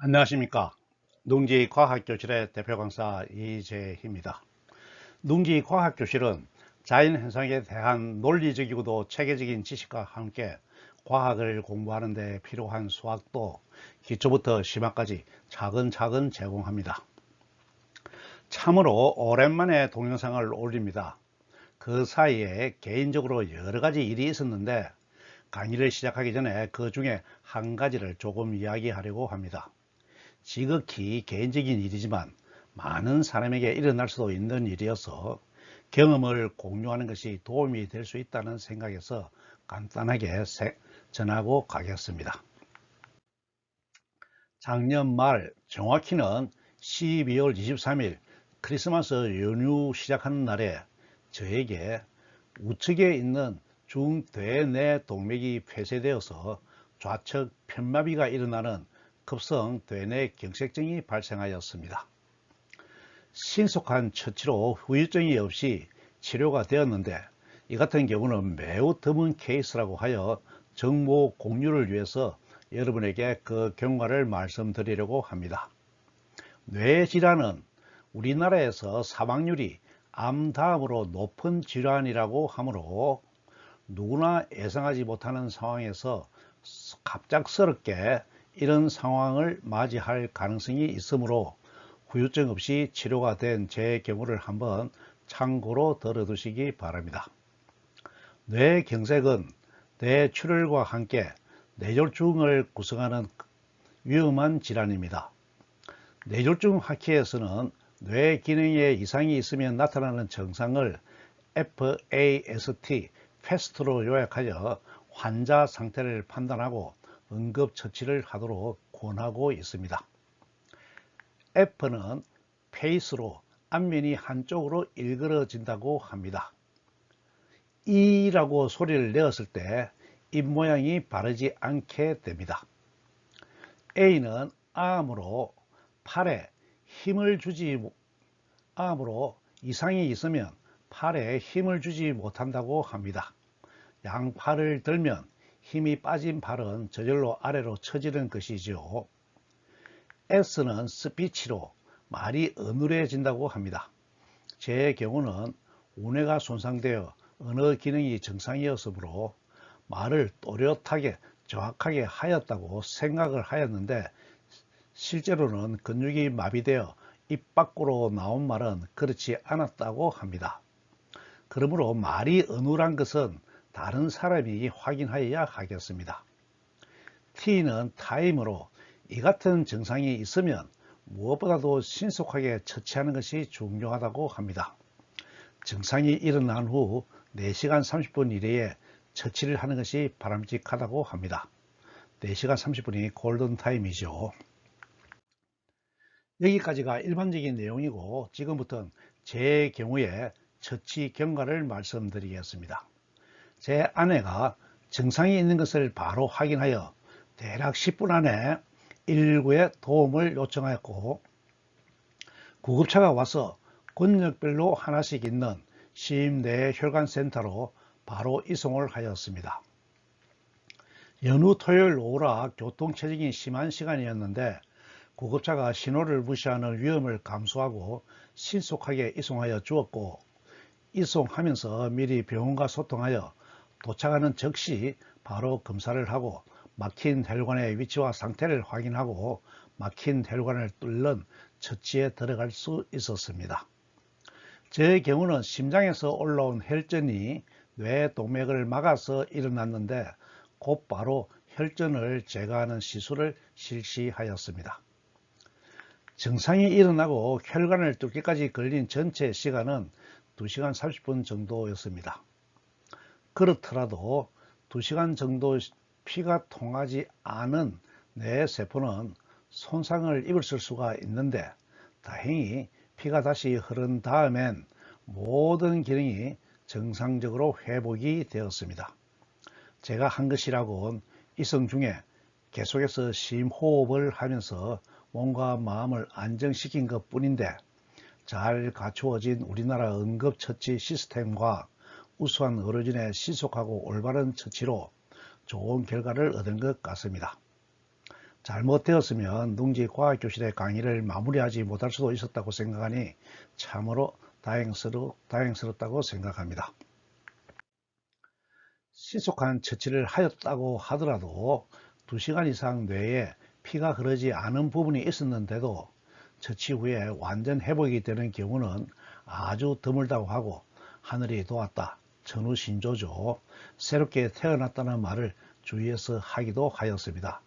안녕하십니까. 농지과학교실의 대표 강사 이재희입니다. 농지과학교실은 자연현상에 대한 논리적이고도 체계적인 지식과 함께 과학을 공부하는 데 필요한 수학도 기초부터 심화까지 차근차근 제공합니다. 참으로 오랜만에 동영상을 올립니다. 그 사이에 개인적으로 여러 가지 일이 있었는데 강의를 시작하기 전에 그 중에 한 가지를 조금 이야기하려고 합니다. 지극히 개인적인 일이지만 많은 사람에게 일어날 수도 있는 일이어서 경험을 공유하는 것이 도움이 될 수 있다는 생각에서 간단하게 전하고 가겠습니다. 작년 말, 정확히는 12월 23일 크리스마스 연휴 시작하는 날에 저에게 우측에 있는 중대뇌 동맥이 폐쇄되어서 좌측 편마비가 일어나는 급성 대뇌 경색증이 발생하였습니다. 신속한 처치로 후유증이 없이 치료가 되었는데 이 같은 경우는 매우 드문 케이스라고 하여 정보 공유를 위해서 여러분에게 그 경과를 말씀드리려고 합니다. 뇌질환은 우리나라에서 사망률이 암 다음으로 높은 질환이라고 하므로 누구나 예상하지 못하는 상황에서 갑작스럽게 이런 상황을 맞이할 가능성이 있으므로 후유증 없이 치료가 된 제 경우를 한번 참고로 들어두시기 바랍니다. 뇌경색은 뇌출혈과 함께 뇌졸중을 구성하는 위험한 질환입니다. 뇌졸중 학회에서는 뇌 기능에 이상이 있으면 나타나는 증상을 FAST, 패스트로 요약하여 환자 상태를 판단하고 응급처치를 하도록 권하고 있습니다. F는 페이스로 앞면이 한쪽으로 일그러진다고 합니다. E라고 소리를 내었을 때 입모양이 바르지 않게 됩니다. A는 암으로 팔에 힘을 주지 암으로 이상이 있으면 팔에 힘을 주지 못한다고 합니다. 양팔을 들면 힘이 빠진 팔은 저절로 아래로 처지는 것이죠. S는 스피치로 말이 어눌해진다고 합니다. 제 경우는 우뇌가 손상되어 언어 기능이 정상이었으므로 말을 또렷하게 정확하게 하였다고 생각을 하였는데 실제로는 근육이 마비되어 입 밖으로 나온 말은 그렇지 않았다고 합니다. 그러므로 말이 어눌한 것은 다른 사람이 확인하여야 하겠습니다. T는 타임으로 이 같은 증상이 있으면 무엇보다도 신속하게 처치하는 것이 중요하다고 합니다. 증상이 일어난 후 4시간 30분 이내에 처치를 하는 것이 바람직하다고 합니다. 4시간 30분이 골든타임이죠. 여기까지가 일반적인 내용이고 지금부터는 제 경우에 처치 경과를 말씀드리겠습니다. 제 아내가 증상이 있는 것을 바로 확인하여 대략 10분 안에 119에 도움을 요청하였고 구급차가 와서 권역별로 하나씩 있는 심내혈관센터로 바로 이송을 하였습니다. 연휴 토요일 오후라 교통체증이 심한 시간이었는데 구급차가 신호를 무시하는 위험을 감수하고 신속하게 이송하여 주었고 이송하면서 미리 병원과 소통하여 도착하는 즉시 바로 검사를 하고 막힌 혈관의 위치와 상태를 확인하고 막힌 혈관을 뚫는 처치에 들어갈 수 있었습니다. 제 경우는 심장에서 올라온 혈전이 뇌 동맥을 막아서 일어났는데 곧바로 혈전을 제거하는 시술을 실시하였습니다. 증상이 일어나고 혈관을 뚫기까지 걸린 전체 시간은 2시간 30분 정도였습니다. 그렇더라도 2시간 정도 피가 통하지 않은 뇌 세포는 손상을 입을 수가 있는데 다행히 피가 다시 흐른 다음엔 모든 기능이 정상적으로 회복이 되었습니다. 제가 한 것이라곤 이송 중에 계속해서 심호흡을 하면서 몸과 마음을 안정시킨 것 뿐인데 잘 갖추어진 우리나라 응급처치 시스템과 우수한 의료진의 신속하고 올바른 처치로 좋은 결과를 얻은 것 같습니다. 잘못되었으면 농지과학교실의 강의를 마무리하지 못할 수도 있었다고 생각하니 참으로 다행스럽다고 생각합니다. 신속한 처치를 하였다고 하더라도 2시간 이상 뇌에 피가 흐르지 않은 부분이 있었는데도 처치 후에 완전 회복이 되는 경우는 아주 드물다고 하고, 하늘이 도왔다, 천우신조죠, 새롭게 태어났다는 말을 주위에서 하기도 하였습니다.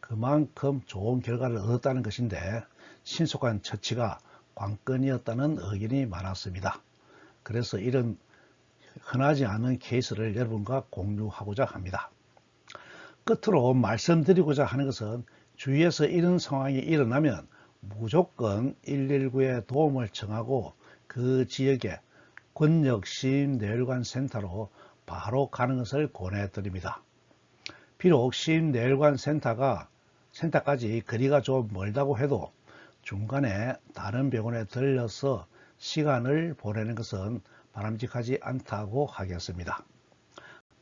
그만큼 좋은 결과를 얻었다는 것인데 신속한 처치가 관건이었다는 의견이 많았습니다. 그래서 이런 흔하지 않은 케이스를 여러분과 공유하고자 합니다. 끝으로 말씀드리고자 하는 것은, 주위에서 이런 상황이 일어나면 무조건 119에 도움을 청하고 그 지역의 권역시민내혈관 센터로 바로 가는 것을 권해드립니다. 비록 시민내혈관 센터까지 거리가 좀 멀다고 해도 중간에 다른 병원에 들려서 시간을 보내는 것은 바람직하지 않다고 하겠습니다.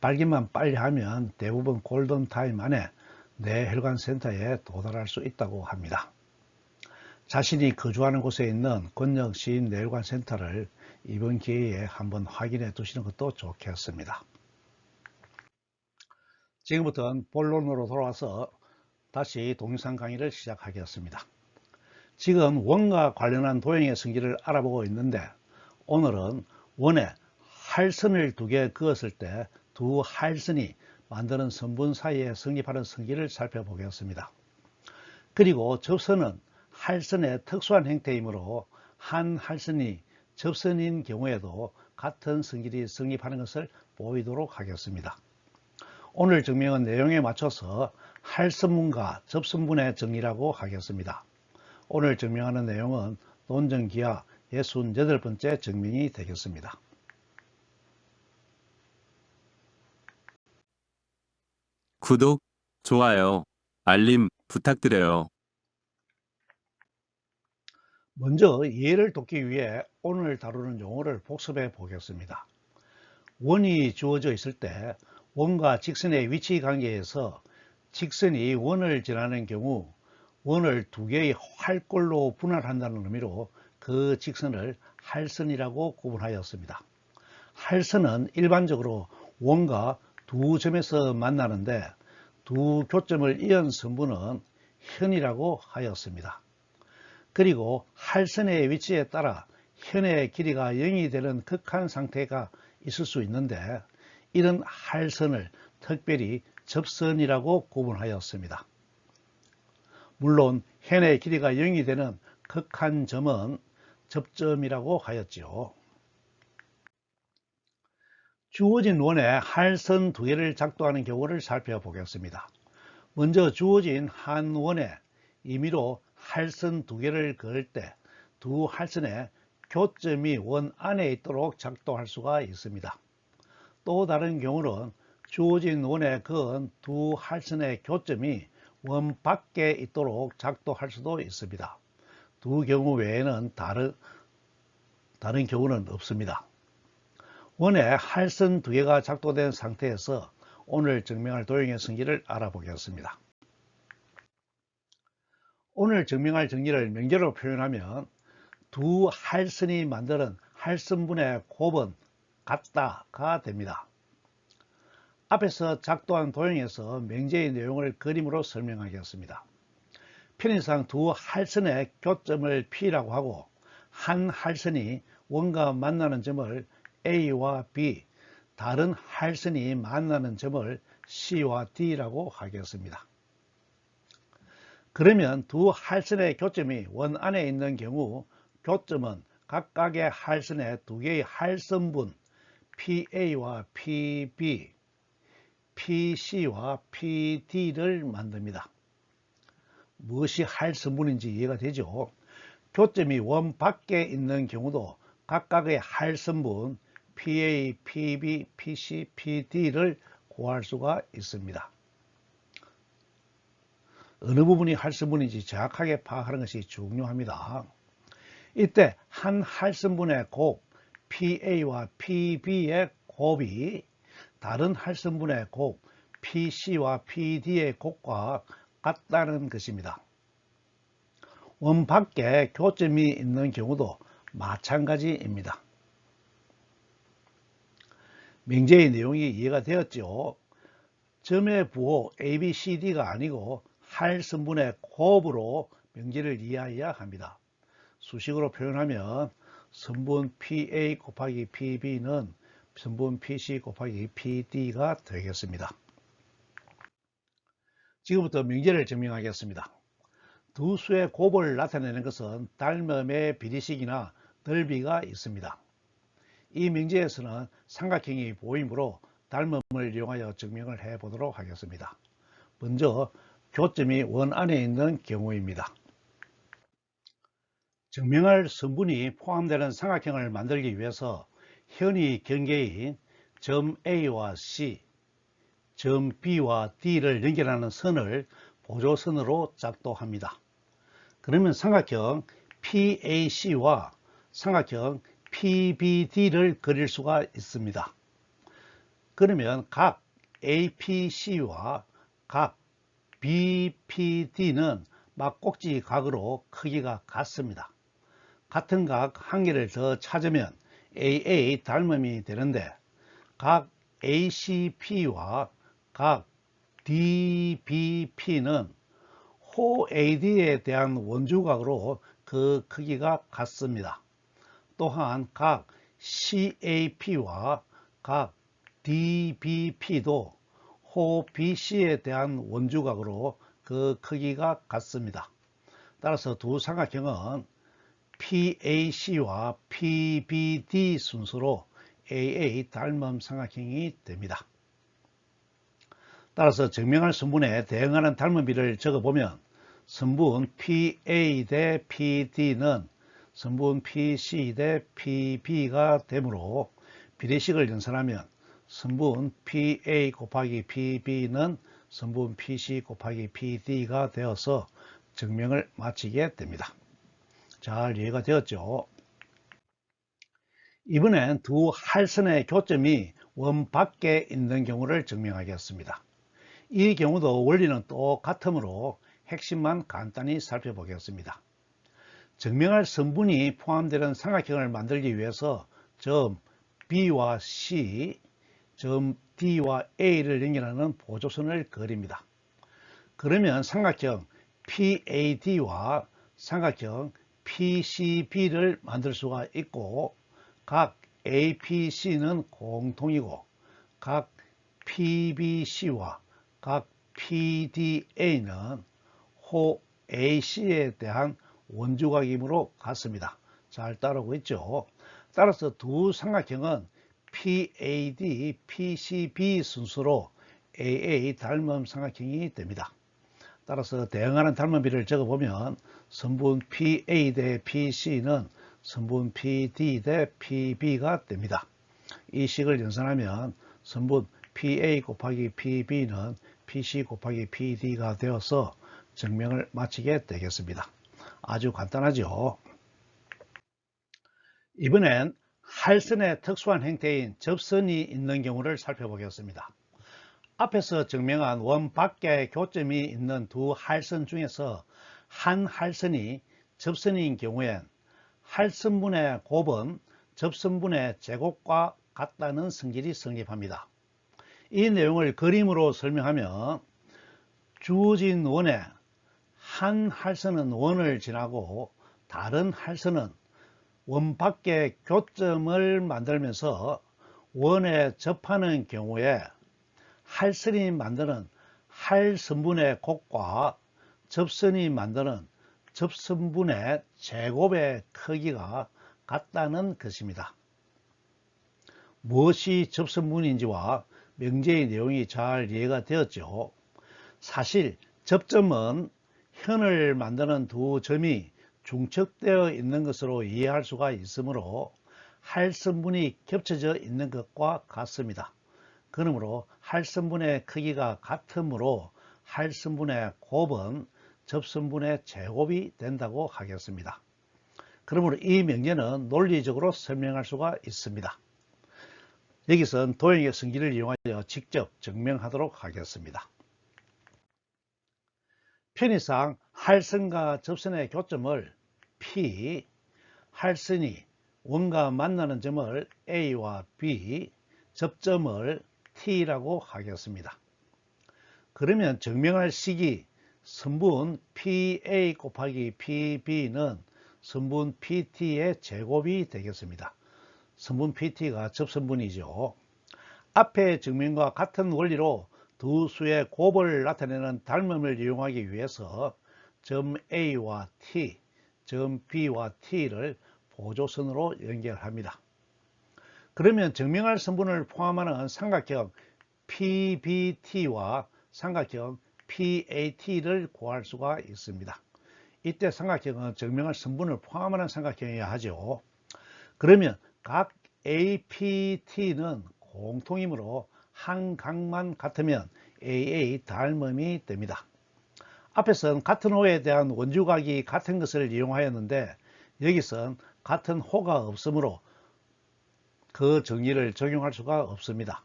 발견만 빨리 하면 대부분 골든타임 안에 뇌혈관 센터에 도달할 수 있다고 합니다. 자신이 거주하는 곳에 있는 권역시민내혈관 센터를 이번 기회에 한번 확인해 두시는 것도 좋겠습니다. 지금부터는 본론으로 돌아와서 다시 동영상 강의를 시작하겠습니다. 지금 원과 관련한 도형의 성질을 알아보고 있는데, 오늘은 원에 할선을 2개 그었을 때 두 할선이 만드는 선분 사이에 성립하는 성질을 살펴보겠습니다. 그리고 접선은 할선의 특수한 형태이므로 한 할선이 접선인 경우에도 같은 성질이 성립하는 것을 보이도록 하겠습니다. 오늘 증명은 내용에 맞춰서 할선분과 접선분의 정리라고 하겠습니다. 오늘 증명하는 내용은 논증기하 68번째 증명이 되겠습니다. 구독, 좋아요, 알림 부탁드려요. 먼저 이해를 돕기 위해 오늘 다루는 용어를 복습해 보겠습니다. 원이 주어져 있을 때 원과 직선의 위치 관계에서 직선이 원을 지나는 경우 원을 2개의 활골로 분할한다는 의미로 그 직선을 할선이라고 구분하였습니다. 할선은 일반적으로 원과 2점에서 만나는데, 2교점을 이은 선분은 현이라고 하였습니다. 그리고 할선의 위치에 따라 현의 길이가 0이 되는 극한 상태가 있을 수 있는데, 이런 할선을 특별히 접선이라고 구분하였습니다. 물론 현의 길이가 0이 되는 극한 점은 접점이라고 하였지요. 주어진 원에 할선 2개를 작동하는 경우를 살펴보겠습니다. 먼저 주어진 한 원에 임의로 할선 2개를 그을 때 두 할선의 교점이 원 안에 있도록 작동할 수가 있습니다. 또 다른 경우는 주어진 원에 그은 두 할선의 교점이 원 밖에 있도록 작동할 수도 있습니다. 두 경우 외에는 다른 경우는 없습니다. 원에 할선 2개가 작동된 상태에서 오늘 증명할 도형의 성질을 알아보겠습니다. 오늘 증명할 정리를 명제로 표현하면, 두 할선이 만드는 할선분의 곱은 같다가 됩니다. 앞에서 작동한 도형에서 명제의 내용을 그림으로 설명하겠습니다. 편의상 두 할선의 교점을 P라고 하고, 한 할선이 원과 만나는 점을 A와 B, 다른 할선이 만나는 점을 C와 D라고 하겠습니다. 그러면 두 할선의 교점이 원 안에 있는 경우 교점은 각각의 할선의 2개의 할선분 PA와 PB, PC와 PD를 만듭니다. 무엇이 할선분인지 이해가 되죠? 교점이 원 밖에 있는 경우도 각각의 할선분 PA, PB, PC, PD를 구할 수가 있습니다. 어느 부분이 할선분인지 정확하게 파악하는 것이 중요합니다. 이때 한 할선분의 곱 PA와 PB의 곱이 다른 할선분의 곱 PC와 PD의 곱과 같다는 것입니다. 원 밖에 교점이 있는 경우도 마찬가지입니다. 명제의 내용이 이해가 되었죠? 점의 부호 ABCD가 아니고 할선분의 곱으로 명제를 이해해야 합니다. 수식으로 표현하면 선분 PA 곱하기 PB는 선분 PC 곱하기 PD가 되겠습니다. 지금부터 명제를 증명하겠습니다. 두 수의 곱을 나타내는 것은 닮음의 비례식이나 넓이가 있습니다. 이 명제에서는 삼각형이 보이므로 닮음을 이용하여 증명을 해 보도록 하겠습니다. 먼저 교점이 원 안에 있는 경우입니다. 증명할 성분이 포함되는 삼각형을 만들기 위해서 현이 경계인 점 A와 C, 점 B와 D를 연결하는 선을 보조선으로 작동합니다. 그러면 삼각형 PAC와 삼각형 PBD를 그릴 수가 있습니다. 그러면 각 APC와 각 BPD는 막꼭지 각으로 크기가 같습니다. 같은 각 한 개를 더 찾으면 AA 닮음이 되는데 각 ACP와 각 DBP는 호 AD에 대한 원주각으로 그 크기가 같습니다. 또한 각 CAP와 각 DBP도 호 BC에 대한 원주각으로 그 크기가 같습니다. 따라서 두 삼각형은 PAC와 PBD 순서로 AA 닮음 삼각형이 됩니다. 따라서 증명할 성분에 대응하는 닮음비를 적어보면 성분 PA 대 PD는 성분 PC 대 PB가 되므로 비례식을 연산하면 성분 PA 곱하기 PB는 성분 PC 곱하기 PD가 되어서 증명을 마치게 됩니다. 잘 이해가 되었죠? 이번엔 두 할선의 교점이 원 밖에 있는 경우를 증명하겠습니다. 이 경우도 원리는 똑같으므로 핵심만 간단히 살펴보겠습니다. 증명할 성분이 포함되는 삼각형을 만들기 위해서 점 B와 C, 점 D와 A를 연결하는 보조선을 그립니다. 그러면 삼각형 PAD와 삼각형 PCB를 만들 수가 있고 각 APC는 공통이고 각 PBC와 각 PDA는 호 AC에 대한 원주각이므로 같습니다. 잘 따라오고 있죠? 따라서 두 삼각형은 PAD, PCB 순서로 AA 닮음 삼각형이 됩니다. 따라서 대응하는 닮음비를 적어보면 성분 PA 대 PC는 성분 PD 대 PB가 됩니다. 이 식을 연산하면 성분 PA 곱하기 PB는 PC 곱하기 PD가 되어서 증명을 마치게 되겠습니다. 아주 간단하죠. 이번엔 할선의 특수한 형태인 접선이 있는 경우를 살펴보겠습니다. 앞에서 증명한 원 밖에 교점이 있는 두 할선 중에서 한 할선이 접선인 경우엔 할선분의 곱은 접선분의 제곱과 같다는 성질이 성립합니다. 이 내용을 그림으로 설명하면 주어진 원에 한 할선은 원을 지나고 다른 할선은 원 밖에 교점을 만들면서 원에 접하는 경우에 할선이 만드는 할선분의 곱과 접선이 만드는 접선분의 제곱의 크기가 같다는 것입니다. 무엇이 접선분인지와 명제의 내용이 잘 이해가 되었죠. 사실 접점은 현을 만드는 두 점이 중첩되어 있는 것으로 이해할 수가 있으므로 할선분이 겹쳐져 있는 것과 같습니다. 그러므로 할선분의 크기가 같으므로 할선분의 곱은 접선분의 제곱이 된다고 하겠습니다. 그러므로 이 명제는 논리적으로 설명할 수가 있습니다. 여기선 도형의 성질을 이용하여 직접 증명하도록 하겠습니다. 편의상 할선과 접선의 교점을 P, 할선이 원과 만나는 점을 A와 B, 접점을 T라고 하겠습니다. 그러면 증명할 식이 선분 PA 곱하기 PB는 선분 PT의 제곱이 되겠습니다. 선분 PT가 접선분이죠. 앞의 증명과 같은 원리로 두 수의 곱을 나타내는 닮음을 이용하기 위해서 점 A와 T, 점 B와 T를 보조선으로 연결합니다. 그러면 증명할 선분을 포함하는 삼각형 PBT와 삼각형 PAT를 구할 수가 있습니다. 이때 삼각형은 증명할 선분을 포함하는 삼각형이어야 하죠. 그러면 각 APT는 공통이므로 한 각만 같으면 AA 닮음이 됩니다. 앞에서는 같은 호에 대한 원주각이 같은 것을 이용하였는데 여기선 같은 호가 없으므로 그 정리를 적용할 수가 없습니다.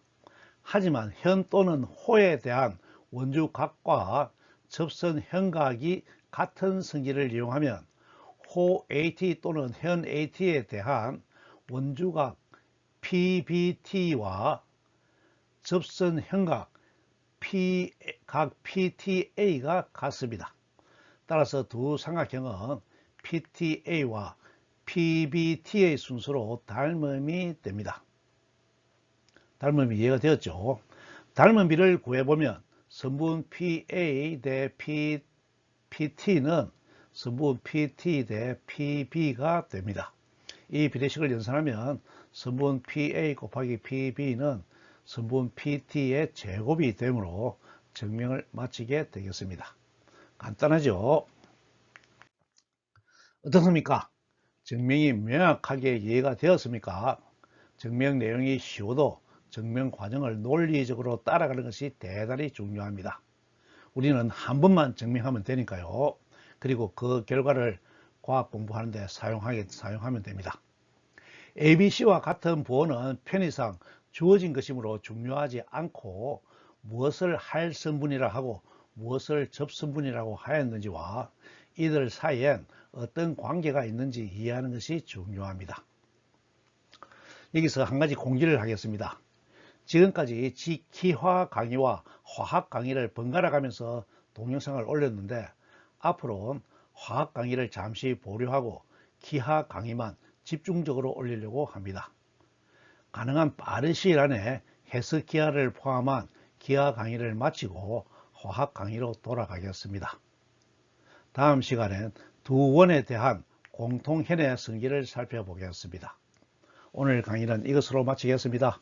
하지만 현 또는 호에 대한 원주각과 접선 현각이 같은 성질을 이용하면 호 AT 또는 현 AT에 대한 원주각 PBT와 접선 현각 각 PTA가 같습니다. 따라서 두 삼각형은 PTA와 PBT의 순서로 닮음이 됩니다. 닮음이 이해가 되었죠? 닮음비를 구해보면 선분 PA 대 PT는 선분 PT 대 PB가 됩니다. 이 비례식을 연산하면 선분 PA 곱하기 PB는 선분 PT의 제곱이 되므로 증명을 마치게 되겠습니다. 간단하죠? 어떻습니까? 증명이 명확하게 이해가 되었습니까? 증명 내용이 쉬워도 증명 과정을 논리적으로 따라가는 것이 대단히 중요합니다. 우리는 한 번만 증명하면 되니까요. 그리고 그 결과를 과학 공부하는데 사용하면 됩니다. ABC와 같은 부호는 편의상 주어진 것이므로 중요하지 않고 무엇을 할선분이라 하고 무엇을 접선분이라고 하였는지와 이들 사이엔 어떤 관계가 있는지 이해하는 것이 중요합니다. 여기서 한 가지 공지를 하겠습니다. 지금까지 기화 강의와 화학 강의를 번갈아 가면서 동영상을 올렸는데 앞으로는 화학 강의를 잠시 보류하고 기하 강의만 집중적으로 올리려고 합니다. 가능한 빠른 시일 안에 해석 기하를 포함한 기하 강의를 마치고 화학 강의로 돌아가겠습니다. 다음 시간엔 두 원에 대한 공통현의 성질을 살펴보겠습니다. 오늘 강의는 이것으로 마치겠습니다.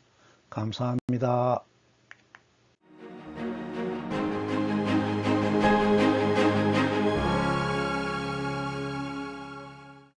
감사합니다.